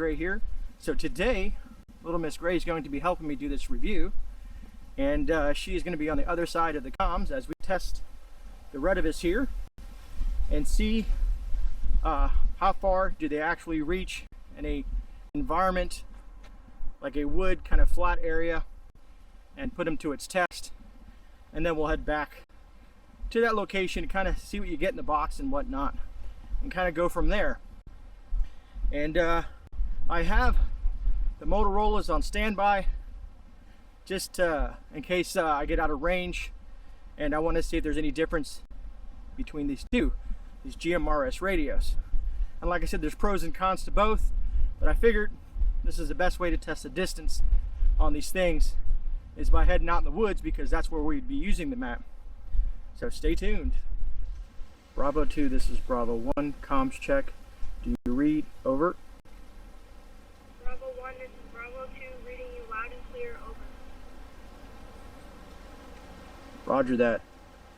Grey here. So today, little Miss Grey is going to be helping me do this review, and she is going to be on the other side of the comms as we test the Retevis here and see how far do they actually reach in a environment like a wood kind of flat area, and put them to its test, and then we'll head back to that location to kind of see what you get in the box and whatnot, and kind of go from there. And I have the Motorola's on standby just in case I get out of range, and I want to see if there's any difference between these GMRS radios. And like I said, there's pros and cons to both, but I figured this is the best way to test the distance on these things is by heading out in the woods, because that's where we'd be using them at. So stay tuned. Bravo 2, this is Bravo 1, comms check. Do you read? Over. Bravo 1, this is Bravo 2, reading you loud and clear. Over. Roger that.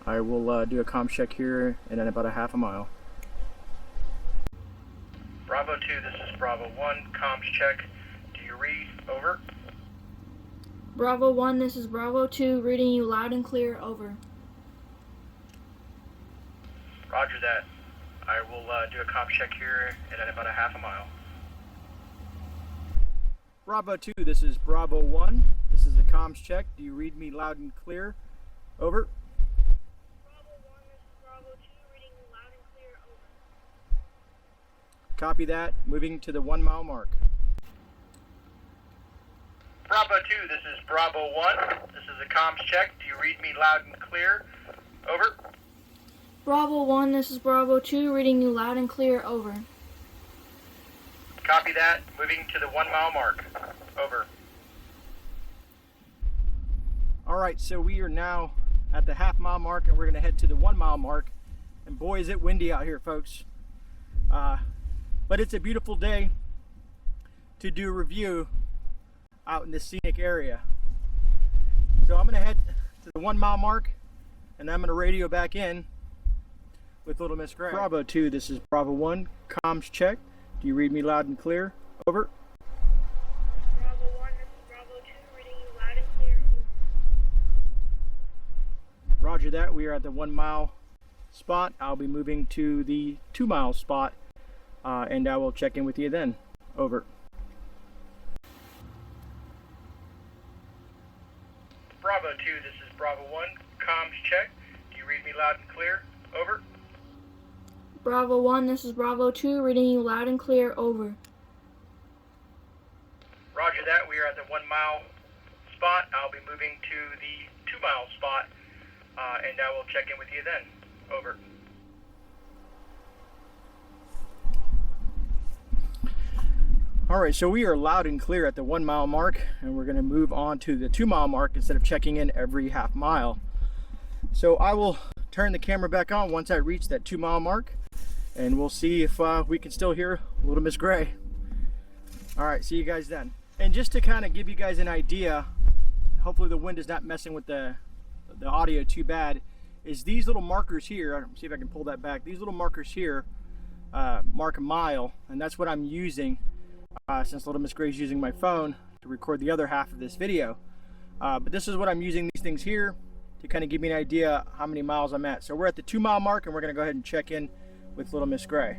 I will do a comms check here in about a half a mile. Bravo 2, this is Bravo 1, comms check. Do you read? Over. Bravo 1, this is Bravo 2, reading you loud and clear. Over. Roger that. I will do a comms check here in about a half a mile. Bravo 2, this is Bravo 1. This is the comms check. Do you read me loud and clear? Over. Bravo 1, this is Bravo 2, reading you loud and clear. Over. Copy that. Moving to the 1 mile mark. Bravo 2, this is Bravo 1. This is a comms check. Do you read me loud and clear? Over. Bravo 1, this is Bravo 2, reading you loud and clear. Over. Copy that. Moving to the 1 mile mark. Over. Alright, so we are now at the half mile mark, and we're going to head to the 1 mile mark. And boy, is it windy out here, folks. But it's a beautiful day to do a review out in this scenic area. So I'm going to head to the 1 mile mark, and I'm going to radio back in with little Miss Grey. Bravo 2, this is Bravo 1, comms check. Do you read me loud and clear? Over. Bravo 1, this is Bravo 2, reading you loud and clear. Over. Roger that. We are at the 1 mile spot. I'll be moving to the 2 mile spot, and I will check in with you then. Over. Bravo 2, this is Bravo 1, comms check. Do you read me loud and clear? Over. Bravo 1, this is Bravo 2, reading you loud and clear. Over. Roger that. We are at the 1 mile spot. I'll be moving to the 2 mile spot, and I will check in with you then. Over. Alright, so we are loud and clear at the 1 mile mark, and we're going to move on to the 2 mile mark instead of checking in every half mile. So I will turn the camera back on once I reach that 2 mile mark, and we'll see if we can still hear little Miss Grey. Alright, see you guys then. And just to kind of give you guys an idea, hopefully the wind is not messing with the audio too bad, is these little markers here. See if I can pull that back. These little markers here mark a mile, and that's what I'm using since little Miss Grey's using my phone to record the other half of this video. But this is what I'm using these things here to kind of give me an idea how many miles I'm at. So we're at the 2 mile mark, and we're going to go ahead and check in with little Miss Grey.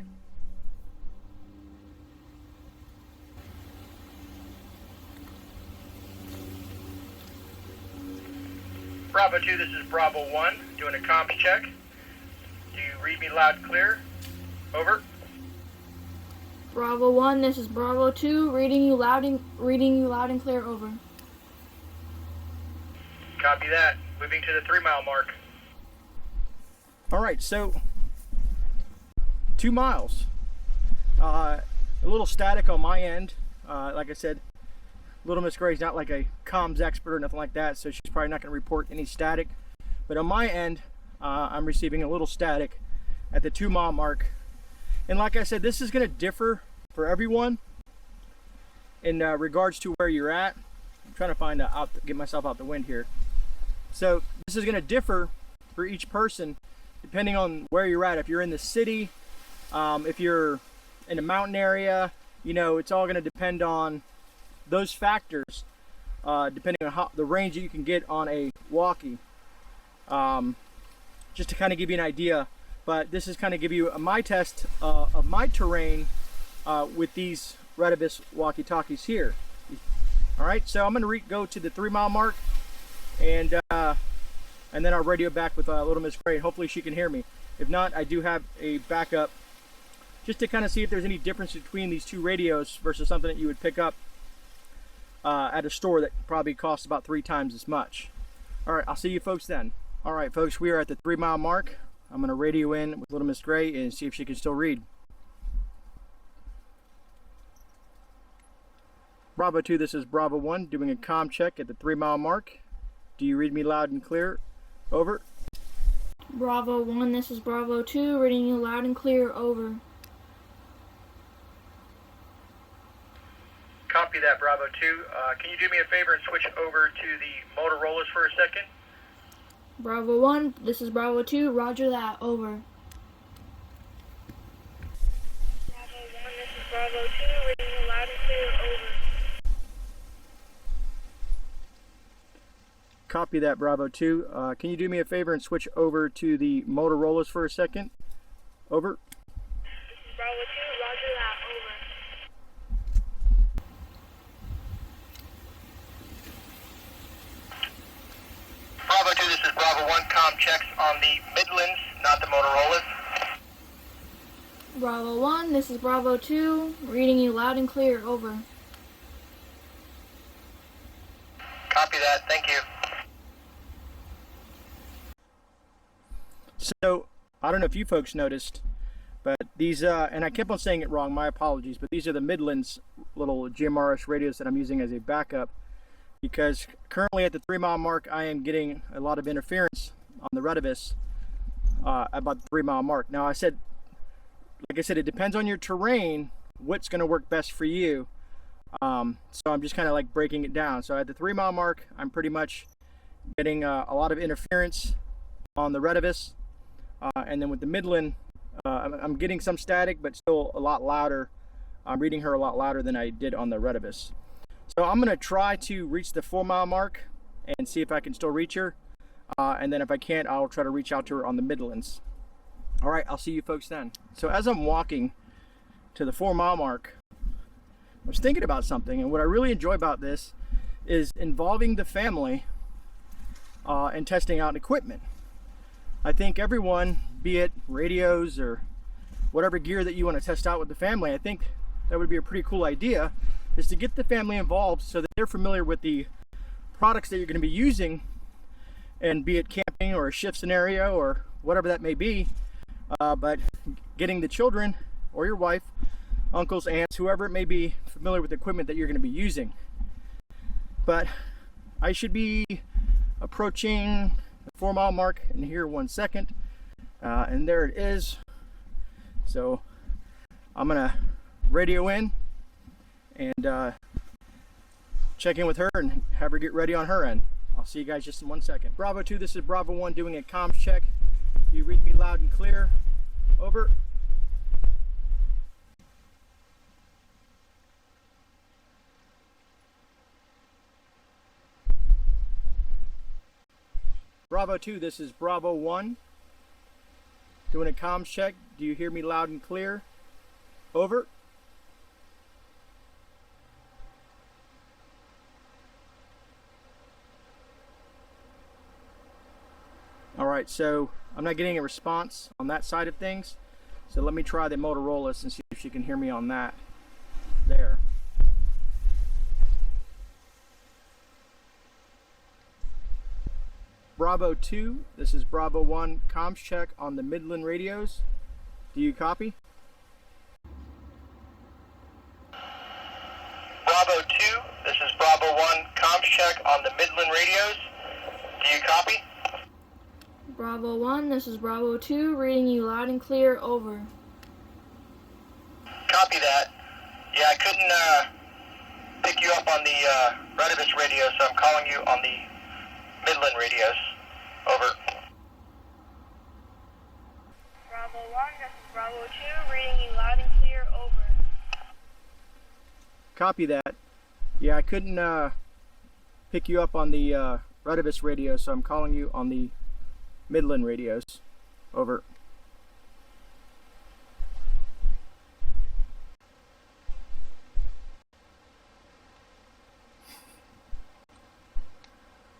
Bravo 2, this is Bravo 1, doing a comms check. Do you read me loud and clear? Over. Bravo 1, this is Bravo 2, reading you loud and clear. Over. Copy that. Moving to the 3 mile mark. Alright, so 2 miles. A little static on my end. Like I said, little Miss Grey's not like a comms expert or nothing like that, so she's probably not going to report any static. But on my end, I'm receiving a little static at the 2 mile mark. And like I said, this is going to differ for everyone in regards to where you're at. I'm trying to find get myself out the wind here. So this is going to differ for each person depending on where you're at. If you're in the city, if you're in a mountain area, you know, it's all going to depend on those factors, depending on the range that you can get on a walkie. Just to kind of give you an idea, but this is kind of give you my test of my terrain with these Retevis walkie-talkies here. All right, so I'm going to go to the 3 mile mark, and then I'll radio back with Little Miss Grey. Hopefully she can hear me. If not, I do have a backup just to kind of see if there's any difference between these two radios versus something that you would pick up at a store that probably costs about 3 times as much. All right, I'll see you folks then. All right, folks, we are at the 3 mile mark. I'm going to radio in with Little Miss Grey and see if she can still read. Bravo 2, this is Bravo 1, doing a comm check at the 3 mile mark. Do you read me loud and clear? Over. Bravo 1, this is Bravo 2, reading you loud and clear. Over. Copy that, Bravo 2. Can you do me a favor and switch over to the Motorola's for a second? Bravo 1, this is Bravo 2, roger that. Over. Bravo 1, this is Bravo 2, reading you loud and clear. Over. Copy that, Bravo 2. Can you do me a favor and switch over to the Motorola's for a second? Over. This is Bravo 2, roger that. Over. Bravo 2, this is Bravo 1, comm checks on the Midlands, not the Motorola's. Bravo 1, this is Bravo 2, reading you loud and clear. Over. Copy that, thank you. So, I don't know if you folks noticed, but these, and I kept on saying it wrong, my apologies, but these are the Midlands little GMRS radios that I'm using as a backup, because currently at the 3 mile mark, I am getting a lot of interference on the Retevis about the 3 mile mark. Now, like I said, it depends on your terrain, what's going to work best for you. So I'm just kind of like breaking it down. So at the 3 mile mark, I'm pretty much getting a lot of interference on the Retevis. And then with the Midland, I'm getting some static, but still a lot louder. I'm reading her a lot louder than I did on the Retevis. So I'm going to try to reach the 4 mile mark and see if I can still reach her. And then if I can't, I'll try to reach out to her on the Midlands. All right, I'll see you folks then. So as I'm walking to the 4 mile mark, I was thinking about something, and what I really enjoy about this is involving the family and testing out equipment. I think everyone, be it radios or whatever gear that you want to test out with the family, I think that would be a pretty cool idea, is to get the family involved so that they're familiar with the products that you're going to be using, and be it camping or a shift scenario or whatever that may be, but getting the children or your wife, uncles, aunts, whoever it may be, familiar with the equipment that you're going to be using. But I should be approaching the 4 mile mark in here 1 second, and there it is. So I'm gonna radio in and check in with her and have her get ready on her end. I'll see you guys just in 1 second. Bravo 2, this is Bravo 1 doing a comms check. Do you read me loud and clear? Over. Bravo 2, this is Bravo 1 doing a comms check. Do you hear me loud and clear? Over. All right, so I'm not getting a response on that side of things. So let me try the Motorola and see if she can hear me on that. There. Bravo 2, this is Bravo 1 comms check on the Midland radios. Do you copy? Bravo 2, this is Bravo 1, comms check on the Midland radios. Do you copy? Bravo 1, this is Bravo 2, reading you loud and clear. Over. Copy that. Yeah, I couldn't pick you up on the Retevis radio, so I'm calling you on the Midland radios. Over. Bravo 1, this is Bravo 2, reading you loud and clear. Over. Copy that. Yeah, I couldn't pick you up on the Retevis radio, so I'm calling you on the Midland radios. Over.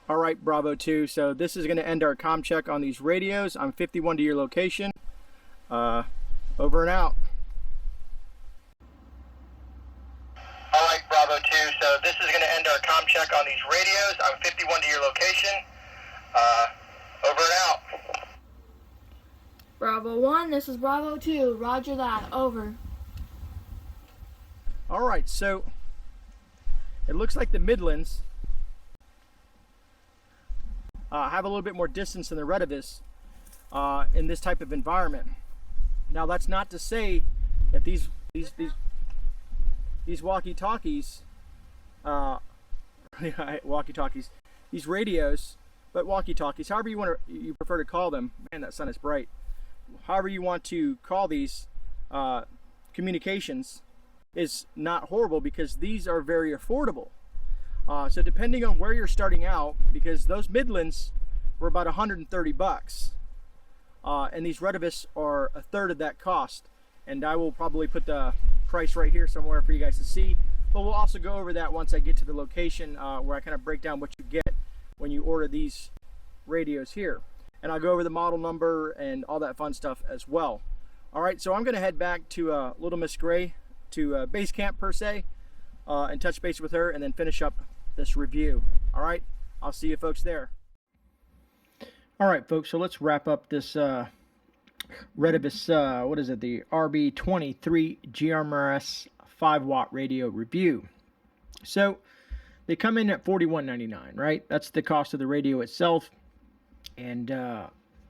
All right, Bravo 2. So this is going to end our comm check on these radios. I'm 51 to your location. Over and out. All right, Bravo 2. So this is going to end our comm check on these radios. I'm 51 to your location. Over and out. Bravo 1, this is Bravo 2. Roger that. Over. All right, so it looks like the Midlands have a little bit more distance than the Retevis in this type of environment. Now, that's not to say that these walkie-talkies, these radios, but walkie-talkies, however you prefer to call them. Man, that sun is bright. However you want to call these communications is not horrible, because these are very affordable. So depending on where you're starting out, because those Midlands were about 130 bucks, and these Retevis are a third of that cost. And I will probably put the price right here somewhere for you guys to see. But we'll also go over that once I get to the location where I kind of break down what you get when you order these radios here. And I'll go over the model number and all that fun stuff as well. All right, so I'm going to head back to Little Miss Grey, to base camp per se, and touch base with her and then finish up this review. All right, I'll see you folks there. All right, folks, so let's wrap up this Retevis, what is it, the RB23 GMRS 5-watt radio review. So they come in at $41.99, right? That's the cost of the radio itself. And,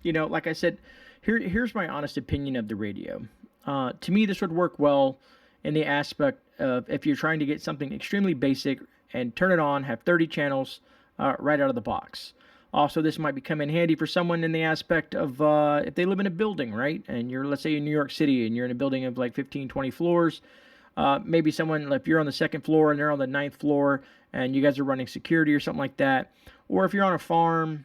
you know, like I said, here's my honest opinion of the radio. To me, this would work well in the aspect of if you're trying to get something extremely basic and turn it on, have 30 channels right out of the box. Also, this might become in handy for someone in the aspect of if they live in a building, right? And you're, let's say, in New York City, and you're in a building of like 15, 20 floors. Maybe someone, if you're on the 2nd floor and they're on the 9th floor, and you guys are running security or something like that. Or if you're on a farm,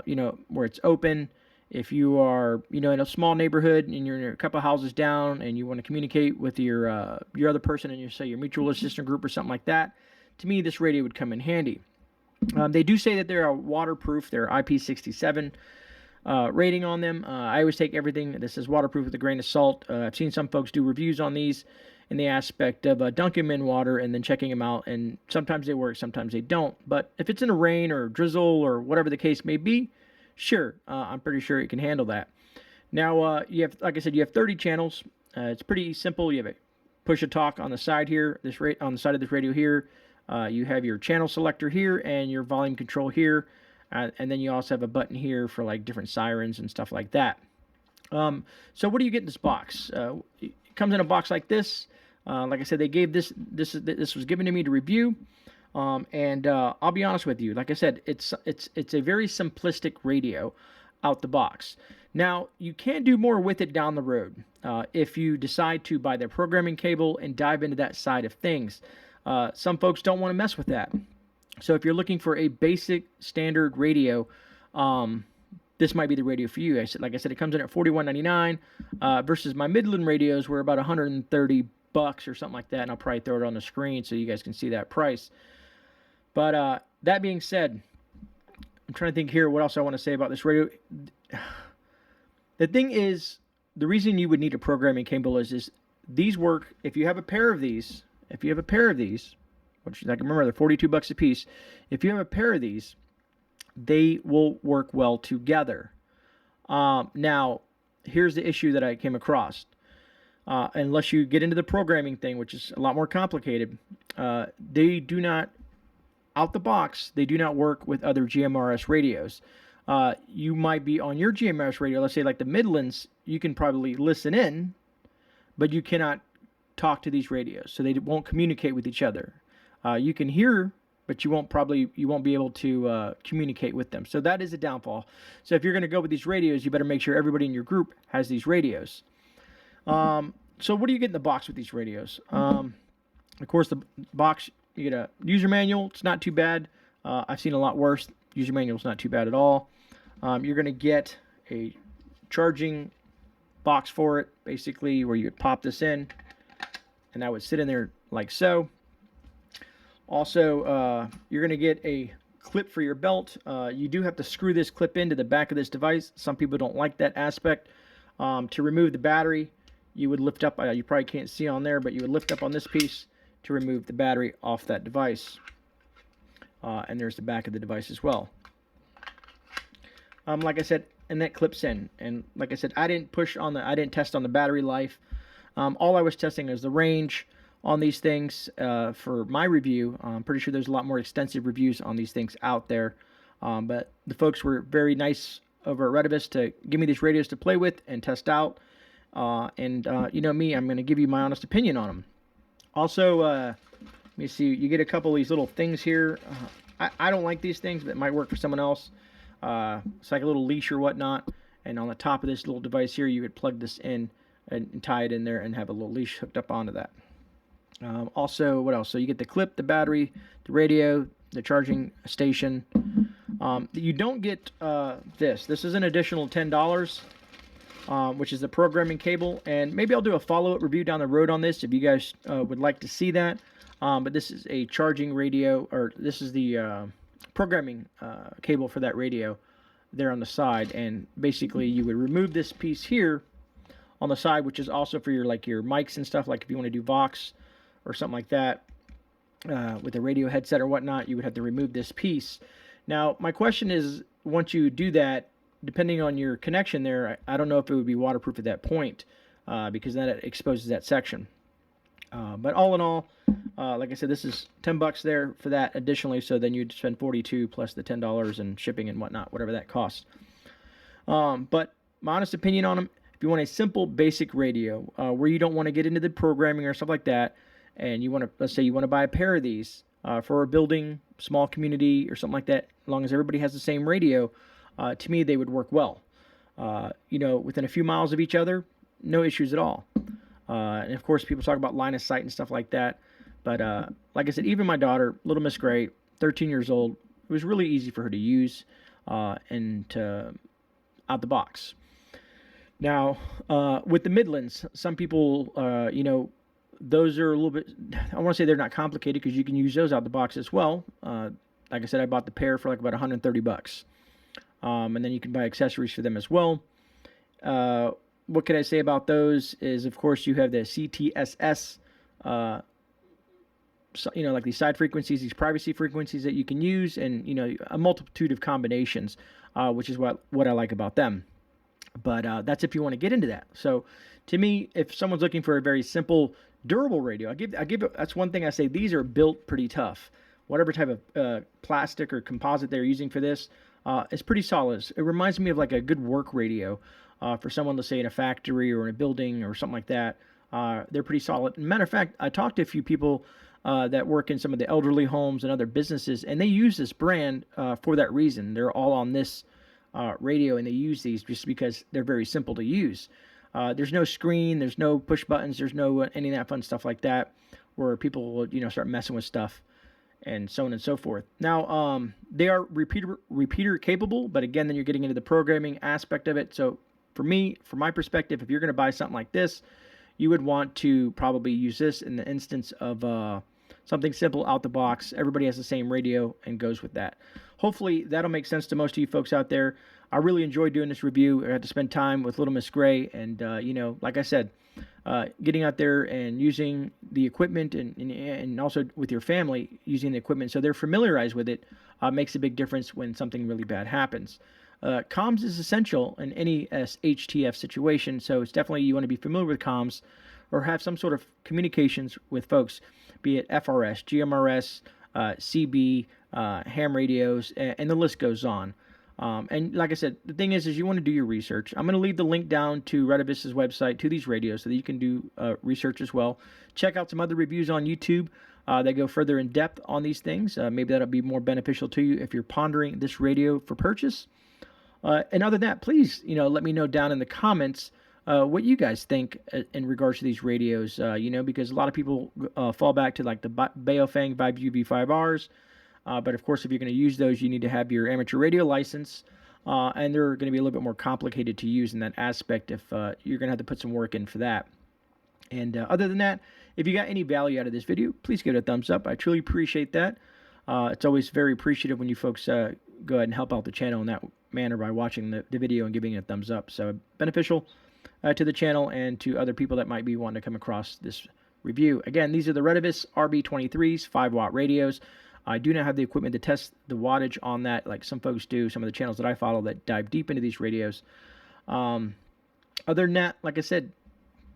you know, where it's open. If you are, you know, in a small neighborhood and you're a couple houses down and you want to communicate with your other person in your, say, your mutual assistant group or something like that, to me, this radio would come in handy. They do say that they're waterproof. They're IP67 rating on them. I always take everything that says waterproof with a grain of salt. I've seen some folks do reviews on these in the aspect of dunking them in water and then checking them out. And sometimes they work, sometimes they don't. But if it's in a rain or drizzle or whatever the case may be, sure, I'm pretty sure it can handle that. Now, you have, like I said, you have 30 channels. It's pretty simple. You have a push a talk on the side here, on the side of this radio here. You have your channel selector here and your volume control here. And then you also have a button here for like different sirens and stuff like that. So what do you get in this box? It comes in a box like this. Like I said, they gave this was given to me to review. And I'll be honest with you. Like I said, it's a very simplistic radio out the box. Now, you can do more with it down the road if you decide to buy the programming cable and dive into that side of things. Some folks don't want to mess with that. So if you're looking for a basic standard radio, this might be the radio for you. Like I said, it comes in at $41.99 versus my Midland radios were about $130 or something like that. And I'll probably throw it on the screen so you guys can see that price. But that being said, I'm trying to think here what else I want to say about this radio. The thing is, the reason you would need a programming cable is these work, if you have a pair of these, which I can remember they're $42 a piece. If you have a pair of these, they will work well together. Now, here's the issue that I came across. Unless you get into the programming thing, which is a lot more complicated, they do not, out the box, they do not work with other GMRS radios. You might be on your GMRS radio, let's say like the Midlands, you can probably listen in, but you cannot talk to these radios, so they won't communicate with each other. You can hear, but you won't be able to communicate with them. So that is a downfall. So if you're going to go with these radios, you better make sure everybody in your group has these radios. So what do you get in the box with these radios? Of course, the box, you get a user manual. It's not too bad. I've seen a lot worse. User manual is not too bad at all. You're going to get a charging box for it, basically, where you would pop this in, and that would sit in there like so. Also, you're going to get a clip for your belt. You do have to screw this clip into the back of this device. Some people don't like that aspect. To remove the battery, you would lift up, you probably can't see on there, but you would lift up on this piece to remove the battery off that device. And there's the back of the device as well. Like I said, and that clips in. And like I said, I didn't test on the battery life. All I was testing is the range on these things for my review. I'm pretty sure there's a lot more extensive reviews on these things out there. But the folks were very nice over at Retevis to give me these radios to play with and test out. You know me, I'm going to give you my honest opinion on them. Also, let me see, you get a couple of these little things here. I don't like these things, but it might work for someone else. It's like a little leash or whatnot. And on the top of this little device here, you could plug this in and tie it in there and have a little leash hooked up onto that. Also, what else? So you get the clip, the battery, the radio, the charging station. You don't get this. This is an additional $10, which is the programming cable. And maybe I'll do a follow-up review down the road on this if you guys would like to see that. But this is a charging radio, or this is the programming cable for that radio there on the side. And basically, you would remove this piece here on the side, which is also for your mics and stuff, like if you want to do Vox or something like that with a radio headset or whatnot, you would have to remove this piece. Now, my question is, once you do that, depending on your connection there, I don't know if it would be waterproof at that point because then it exposes that section. But all in all, like I said, this is $10 there for that additionally, so then you'd spend $42 plus the $10 and shipping and whatnot, whatever that costs. But my honest opinion on them, if you want a simple, basic radio where you don't want to get into the programming or stuff like that, and you want to, let's say you want to buy a pair of these for a building, small community, or something like that, as long as everybody has the same radio, to me, they would work well. You know, within a few miles of each other, no issues at all. And of course, people talk about line of sight and stuff like that. But like I said, even my daughter, little Miss Grey, 13 years old, it was really easy for her to use and out the box. Now, with the Midlands, some people, you know, those are a little bit, I want to say they're not complicated because you can use those out the box as well. Like I said, I bought the pair for like about $130. And then you can buy accessories for them as well. What can I say about those is, of course, you have the CTSS, so, you know, like these side frequencies, these privacy frequencies that you can use, and, you know, a multitude of combinations, which is what I like about them. But that's if you want to get into that. So to me, if someone's looking for a very simple, durable radio, I give it, that's one thing I say, these are built pretty tough. Whatever type of plastic or composite they're using for this is pretty solid. It reminds me of like a good work radio for someone, let's say, in a factory or in a building or something like that. They're pretty solid. Matter of fact, I talked to a few people that work in some of the elderly homes and other businesses, and they use this brand for that reason. They're all on this radio, and they use these just because they're very simple to use. There's no screen, there's no push buttons, there's no any of that fun stuff like that, where people will, you know, start messing with stuff and so on and so forth. Now, they are repeater capable, but again, then you're getting into the programming aspect of it. So for me, from my perspective, if you're going to buy something like this, you would want to probably use this in the instance of something simple out the box. Everybody has the same radio and goes with that. Hopefully that'll make sense to most of you folks out there. I really enjoyed doing this review. I got to spend time with little Miss Grey, and you know, like I said, getting out there and using the equipment, and also with your family using the equipment so they're familiarized with it, makes a big difference when something really bad happens. Comms is essential in any SHTF situation, so it's definitely, you want to be familiar with comms or have some sort of communications with folks, be it FRS, GMRS, CB, ham radios, and the list goes on. And like I said, the thing is you want to do your research. I'm going to leave the link down to Retevis's website to these radios so that you can do research as well. Check out some other reviews on YouTube that go further in depth on these things. Maybe that'll be more beneficial to you if you're pondering this radio for purchase. And other than that, please, you know, let me know down in the comments what you guys think in regards to these radios. You know, because a lot of people fall back to like the Baofeng Vibe UV5Rs. But of course, if you're going to use those, you need to have your amateur radio license. And they're going to be a little bit more complicated to use in that aspect if you're going to have to put some work in for that. And other than that, if you got any value out of this video, please give it a thumbs up. I truly appreciate that. It's always very appreciative when you folks go ahead and help out the channel in that manner by watching the video and giving it a thumbs up. So beneficial to the channel and to other people that might be wanting to come across this review. Again, these are the Retevis RB23s, 5-watt radios. I do not have the equipment to test the wattage on that like some folks do, some of the channels that I follow that dive deep into these radios. Other than that, like I said,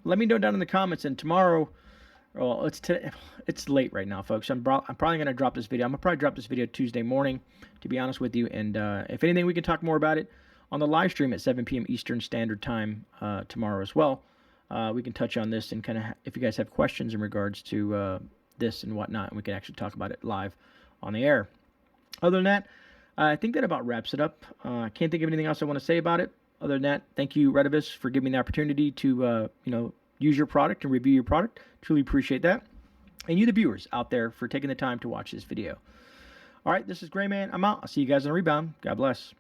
let me know down in the comments, and tomorrow, well, it's late right now, folks. I'm probably going to drop this video. I'm going to probably drop this video Tuesday morning, to be honest with you, and if anything, we can talk more about it on the live stream at 7 p.m. Eastern Standard Time tomorrow as well. We can touch on this and kind of, if you guys have questions in regards to this and whatnot, and we can actually talk about it live on the air. Other than that, I think that about wraps it up. I can't think of anything else I want to say about it. Other than that, thank you, Retevis, for giving me the opportunity to, you know, use your product and review your product. Truly appreciate that. And you, the viewers out there, for taking the time to watch this video. All right, this is GreyMan. I'm out. I'll see you guys on the rebound. God bless.